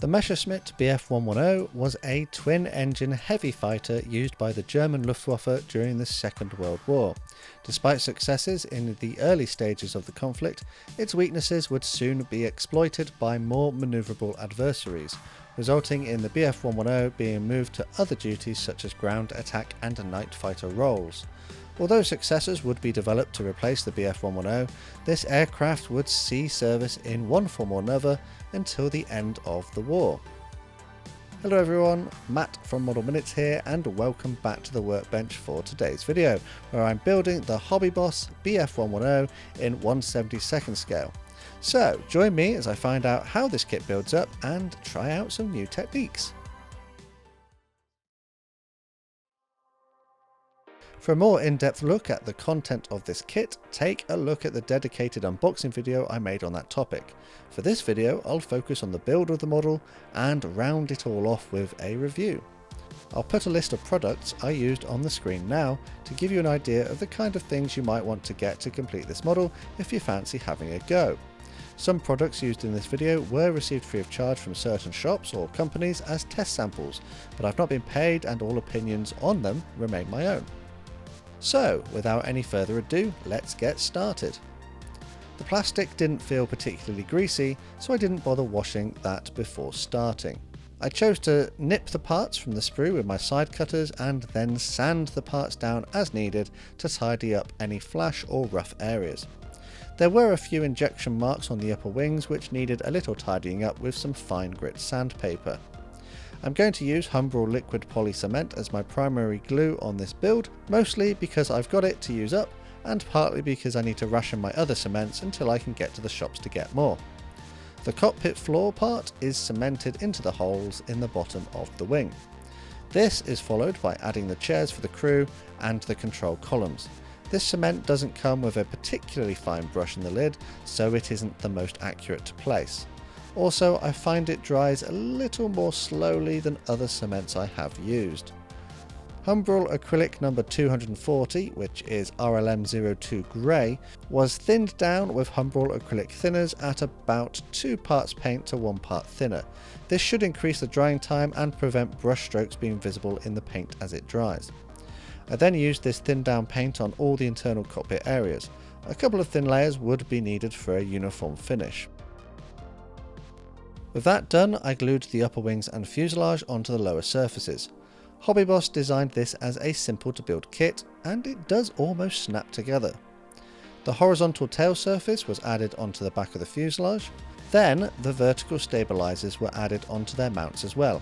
The Messerschmitt Bf110 was a twin-engine heavy fighter used by the German Luftwaffe during the Second World War. Despite successes in the early stages of the conflict, its weaknesses would soon be exploited by more manoeuvrable adversaries, resulting in the Bf110 being moved to other duties such as ground attack and night fighter roles. Although successors would be developed to replace the Bf110, this aircraft would see service in one form or another until the end of the war. Hello everyone, Matt from Model Minutes here, and welcome back to the workbench for today's video, where I'm building the Hobbyboss Bf110 in 1/72 scale. So join me as I find out how this kit builds up and try out some new techniques. For a more in-depth look at the content of this kit, take a look at the dedicated unboxing video I made on that topic. For this video, I'll focus on the build of the model and round it all off with a review. I'll put a list of products I used on the screen now to give you an idea of the kind of things you might want to get to complete this model if you fancy having a go. Some products used in this video were received free of charge from certain shops or companies as test samples, but I've not been paid and all opinions on them remain my own. So, without any further ado, let's get started. The plastic didn't feel particularly greasy, so I didn't bother washing that before starting. I chose to nip the parts from the sprue with my side cutters and then sand the parts down as needed to tidy up any flash or rough areas. There were a few injection marks on the upper wings which needed a little tidying up with some fine grit sandpaper. I'm going to use Humbrol liquid poly cement as my primary glue on this build, mostly because I've got it to use up and partly because I need to ration my other cements until I can get to the shops to get more. The cockpit floor part is cemented into the holes in the bottom of the wing. This is followed by adding the chairs for the crew and the control columns. This cement doesn't come with a particularly fine brush in the lid, so it isn't the most accurate to place. Also, I find it dries a little more slowly than other cements I have used. Humbrol acrylic number 240, which is RLM02 grey, was thinned down with Humbrol acrylic thinners at about 2 parts paint to 1 part thinner. This should increase the drying time and prevent brush strokes being visible in the paint as it dries. I then used this thinned down paint on all the internal cockpit areas. A couple of thin layers would be needed for a uniform finish. With that done, I glued the upper wings and fuselage onto the lower surfaces. Hobbyboss designed this as a simple to build kit, and it does almost snap together. The horizontal tail surface was added onto the back of the fuselage. Then the vertical stabilizers were added onto their mounts as well.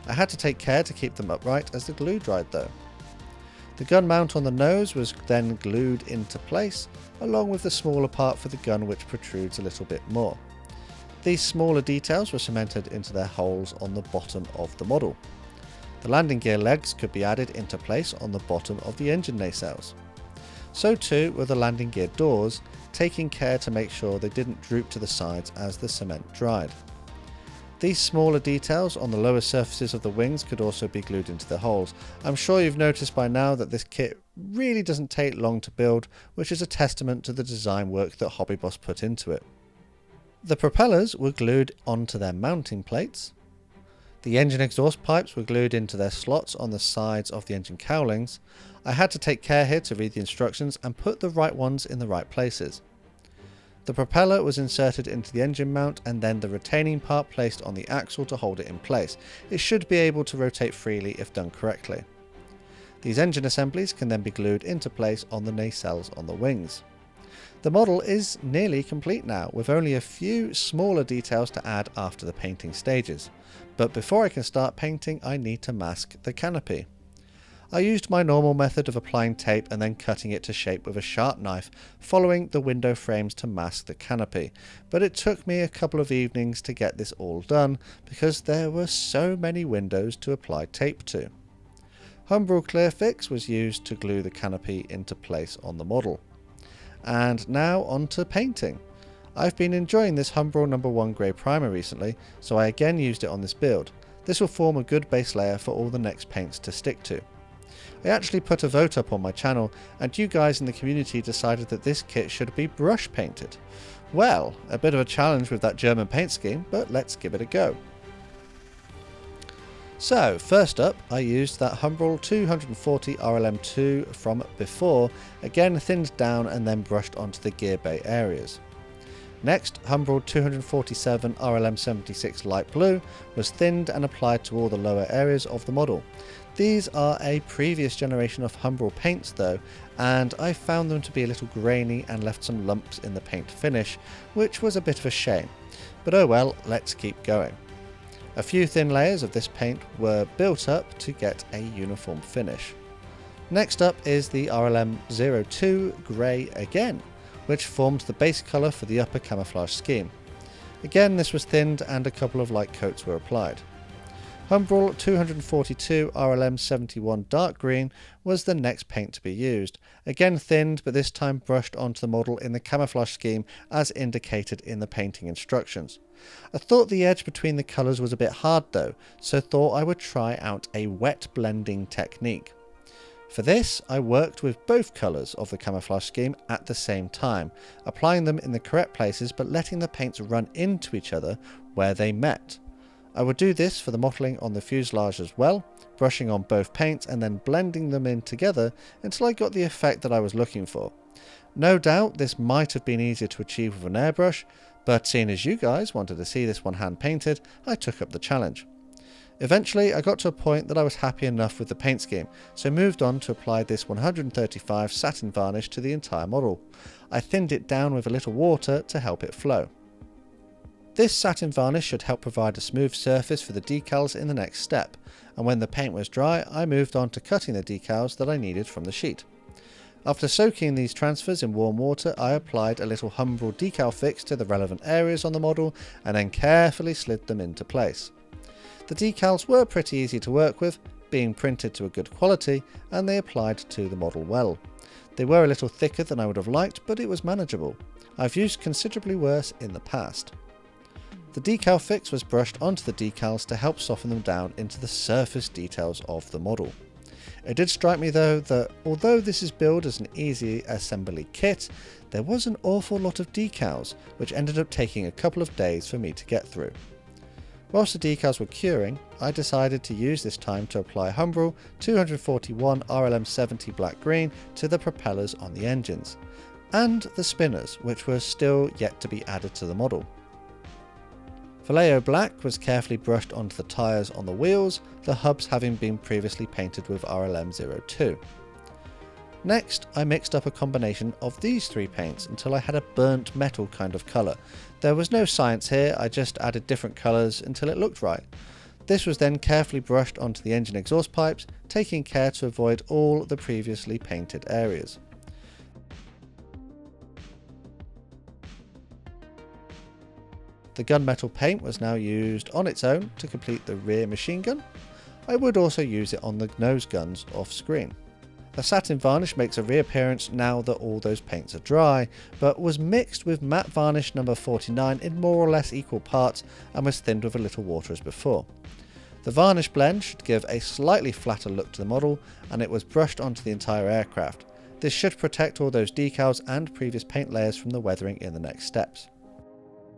I had to take care to keep them upright as the glue dried though. The gun mount on the nose was then glued into place, along with the smaller part for the gun which protrudes a little bit more. These smaller details were cemented into their holes on the bottom of the model. The landing gear legs could be added into place on the bottom of the engine nacelles. So too were the landing gear doors, taking care to make sure they didn't droop to the sides as the cement dried. These smaller details on the lower surfaces of the wings could also be glued into the holes. I'm sure you've noticed by now that this kit really doesn't take long to build, which is a testament to the design work that Hobbyboss put into it. The propellers were glued onto their mounting plates. The engine exhaust pipes were glued into their slots on the sides of the engine cowlings. I had to take care here to read the instructions and put the right ones in the right places. The propeller was inserted into the engine mount and then the retaining part placed on the axle to hold it in place. It should be able to rotate freely if done correctly. These engine assemblies can then be glued into place on the nacelles on the wings. The model is nearly complete now, with only a few smaller details to add after the painting stages. But before I can start painting, I need to mask the canopy. I used my normal method of applying tape and then cutting it to shape with a sharp knife, following the window frames to mask the canopy. But it took me a couple of evenings to get this all done, because there were so many windows to apply tape to. Humbrol Clear Fix was used to glue the canopy into place on the model. And now on to painting. I've been enjoying this Humbrol No. 1 grey primer recently, so I again used it on this build. This will form a good base layer for all the next paints to stick to. I actually put a vote up on my channel, and you guys in the community decided that this kit should be brush painted. Well, a bit of a challenge with that German paint scheme, but let's give it a go. So first up, I used that Humbrol 240 RLM2 from before, again thinned down and then brushed onto the gear bay areas. Next, Humbrol 247 RLM76 light blue was thinned and applied to all the lower areas of the model. These are a previous generation of Humbrol paints though, and I found them to be a little grainy and left some lumps in the paint finish, which was a bit of a shame. But oh well, let's keep going. A few thin layers of this paint were built up to get a uniform finish. Next up is the RLM02 Grey again, which formed the base colour for the upper camouflage scheme. Again, this was thinned and a couple of light coats were applied. Humbrol 242 RLM71 dark green was the next paint to be used, again thinned but this time brushed onto the model in the camouflage scheme as indicated in the painting instructions. I thought the edge between the colours was a bit hard though, so thought I would try out a wet blending technique. For this, I worked with both colours of the camouflage scheme at the same time, applying them in the correct places but letting the paints run into each other where they met. I would do this for the mottling on the fuselage as well, brushing on both paints and then blending them in together until I got the effect that I was looking for. No doubt this might have been easier to achieve with an airbrush, but seeing as you guys wanted to see this one hand painted, I took up the challenge. Eventually I got to a point that I was happy enough with the paint scheme, so moved on to apply this 135 satin varnish to the entire model. I thinned it down with a little water to help it flow. This satin varnish should help provide a smooth surface for the decals in the next step, and when the paint was dry I moved on to cutting the decals that I needed from the sheet. After soaking these transfers in warm water, I applied a little Humbrol decal fix to the relevant areas on the model and then carefully slid them into place. The decals were pretty easy to work with, being printed to a good quality, and they applied to the model well. They were a little thicker than I would have liked, but it was manageable. I've used considerably worse in the past. The decal fix was brushed onto the decals to help soften them down into the surface details of the model. It did strike me though that although this is billed as an easy assembly kit, there was an awful lot of decals, which ended up taking a couple of days for me to get through. Whilst the decals were curing, I decided to use this time to apply Humbrol 241 RLM70 black green to the propellers on the engines, and the spinners, which were still yet to be added to the model. Vallejo black was carefully brushed onto the tyres on the wheels, the hubs having been previously painted with RLM02. Next, I mixed up a combination of these three paints until I had a burnt metal kind of colour. There was no science here, I just added different colours until it looked right. This was then carefully brushed onto the engine exhaust pipes, taking care to avoid all the previously painted areas. The gunmetal paint was now used on its own to complete the rear machine gun. I would also use it on the nose guns off screen. The satin varnish makes a reappearance now that all those paints are dry, but was mixed with matte varnish number 49 in more or less equal parts and was thinned with a little water as before. The varnish blend should give a slightly flatter look to the model, and it was brushed onto the entire aircraft. This should protect all those decals and previous paint layers from the weathering in the next steps.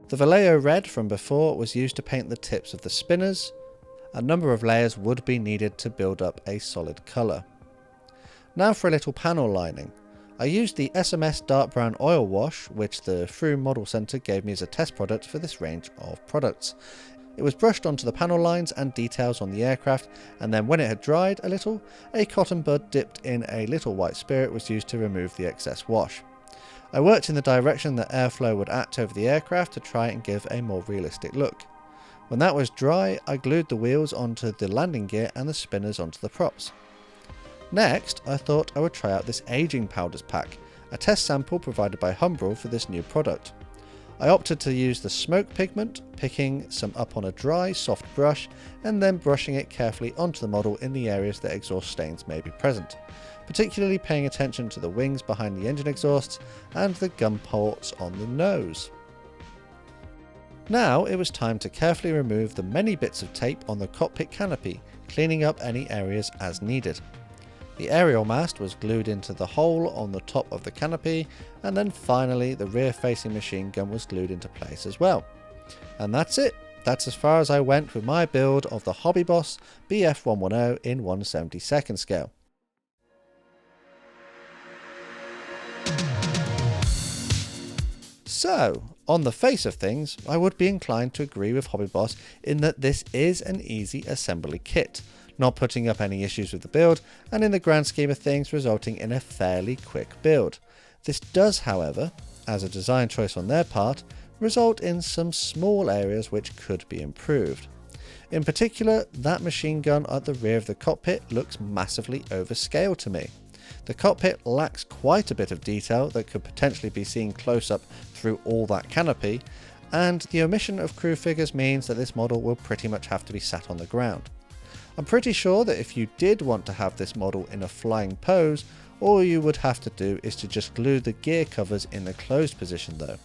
The Vallejo red from before was used to paint the tips of the spinners. A number of layers would be needed to build up a solid colour. Now for a little panel lining. I used the SMS dark brown oil wash, which the Froome Model Centre gave me as a test product for this range of products. It was brushed onto the panel lines and details on the aircraft, and then when it had dried a little, a cotton bud dipped in a little white spirit was used to remove the excess wash. I worked in the direction that airflow would act over the aircraft to try and give a more realistic look. When that was dry, I glued the wheels onto the landing gear and the spinners onto the props. Next, I thought I would try out this aging powders pack, a test sample provided by Humbrol for this new product. I opted to use the smoke pigment, picking some up on a dry, soft brush, and then brushing it carefully onto the model in the areas that exhaust stains may be present, particularly paying attention to the wings behind the engine exhausts and the gun ports on the nose. Now it was time to carefully remove the many bits of tape on the cockpit canopy, cleaning up any areas as needed. The aerial mast was glued into the hole on the top of the canopy, and then finally the rear facing machine gun was glued into place as well. And that's it! that's as far as I went with my build of the Hobbyboss Bf110 in 1/72nd scale. So, on the face of things, I would be inclined to agree with Hobbyboss in that this is an easy assembly kit, not putting up any issues with the build, and in the grand scheme of things resulting in a fairly quick build. This does, however, as a design choice on their part, result in some small areas which could be improved. In particular, that machine gun at the rear of the cockpit looks massively overscaled to me. The cockpit lacks quite a bit of detail that could potentially be seen close up through all that canopy, and the omission of crew figures means that this model will pretty much have to be sat on the ground. I'm pretty sure that if you did want to have this model in a flying pose, all you would have to do is to just glue the gear covers in the closed position though.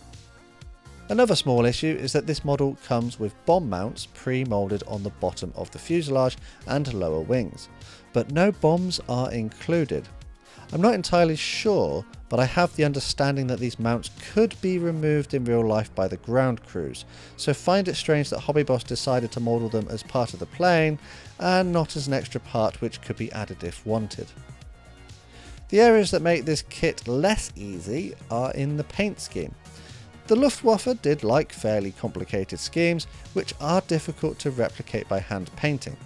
Another small issue is that this model comes with bomb mounts pre-molded on the bottom of the fuselage and lower wings, but no bombs are included. I'm not entirely sure, but I have the understanding that these mounts could be removed in real life by the ground crews, so find it strange that Hobbyboss decided to model them as part of the plane and not as an extra part which could be added if wanted. The areas that make this kit less easy are in the paint scheme. The Luftwaffe did like fairly complicated schemes which are difficult to replicate by hand painting.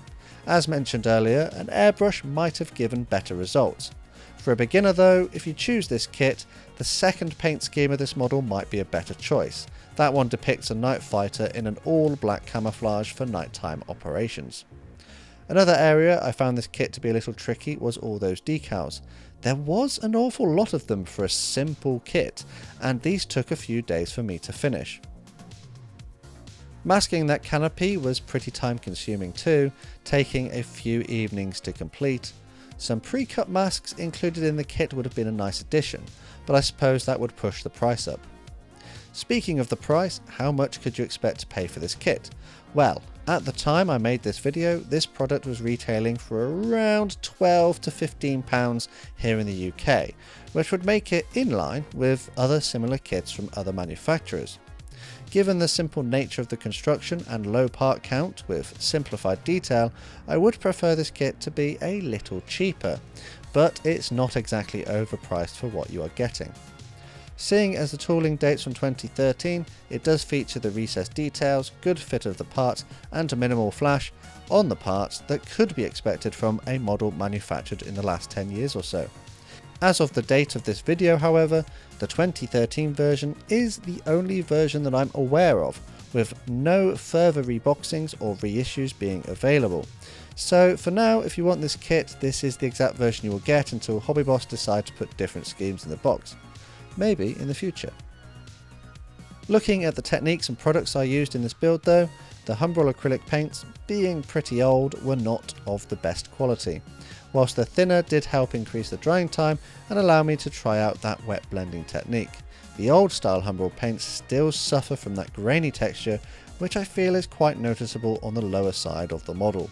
As mentioned earlier, an airbrush might have given better results. For a beginner though, if you choose this kit, the second paint scheme of this model might be a better choice. That one depicts a night fighter in an all black camouflage for nighttime operations. Another area I found this kit to be a little tricky was all those decals. There was an awful lot of them for a simple kit, and these took a few days for me to finish. Masking that canopy was pretty time consuming too, taking a few evenings to complete. Some pre-cut masks included in the kit would have been a nice addition, but I suppose that would push the price up. Speaking of the price, how much could you expect to pay for this kit? Well, at the time I made this video, this product was retailing for around £12 to £15 here in the UK, which would make it in line with other similar kits from other manufacturers. Given the simple nature of the construction and low part count with simplified detail, I would prefer this kit to be a little cheaper, but it's not exactly overpriced for what you are getting. Seeing as the tooling dates from 2013, it does feature the recessed details, good fit of the parts, and a minimal flash on the parts that could be expected from a model manufactured in the last 10 years or so. As of the date of this video, however, the 2013 version is the only version that I'm aware of, with no further reboxings or reissues being available. So for now, if you want this kit, this is the exact version you will get until Hobbyboss decide to put different schemes in the box. Maybe in the future. Looking at the techniques and products I used in this build though, the Humbrol acrylic paints, being pretty old, were not of the best quality, whilst the thinner did help increase the drying time and allow me to try out that wet blending technique. The old style Humbrol paints still suffer from that grainy texture, which I feel is quite noticeable on the lower side of the model.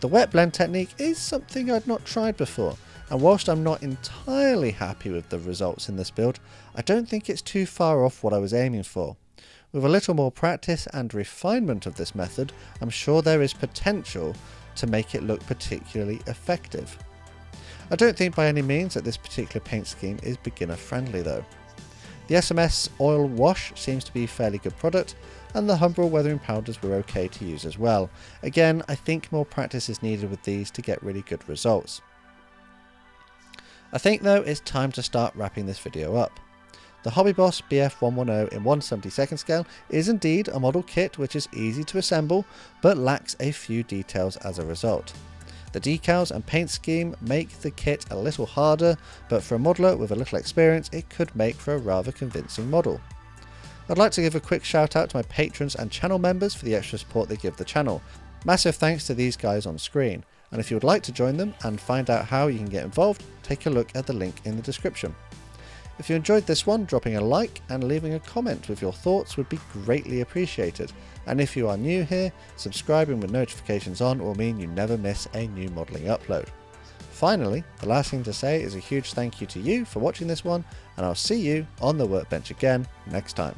The wet blend technique is something I'd not tried before, and whilst I'm not entirely happy with the results in this build, I don't think it's too far off what I was aiming for. With a little more practice and refinement of this method, I'm sure there is potential to make it look particularly effective. I don't think by any means that this particular paint scheme is beginner friendly though. The SMS oil wash seems to be a fairly good product, and the Humbrol weathering powders were okay to use as well. Again, I think more practice is needed with these to get really good results. I think though it's time to start wrapping this video up. The Hobbyboss Bf110 in 1/72nd scale is indeed a model kit which is easy to assemble but lacks a few details as a result. The decals and paint scheme make the kit a little harder, but for a modeler with a little experience it could make for a rather convincing model. I'd like to give a quick shout out to my patrons and channel members for the extra support they give the channel. Massive thanks to these guys on screen, and if you would like to join them and find out how you can get involved, take a look at the link in the description. If you enjoyed this one, dropping a like and leaving a comment with your thoughts would be greatly appreciated. And if you are new here, subscribing with notifications on will mean you never miss a new modelling upload. Finally, the last thing to say is a huge thank you to you for watching this one, and I'll see you on the workbench again next time.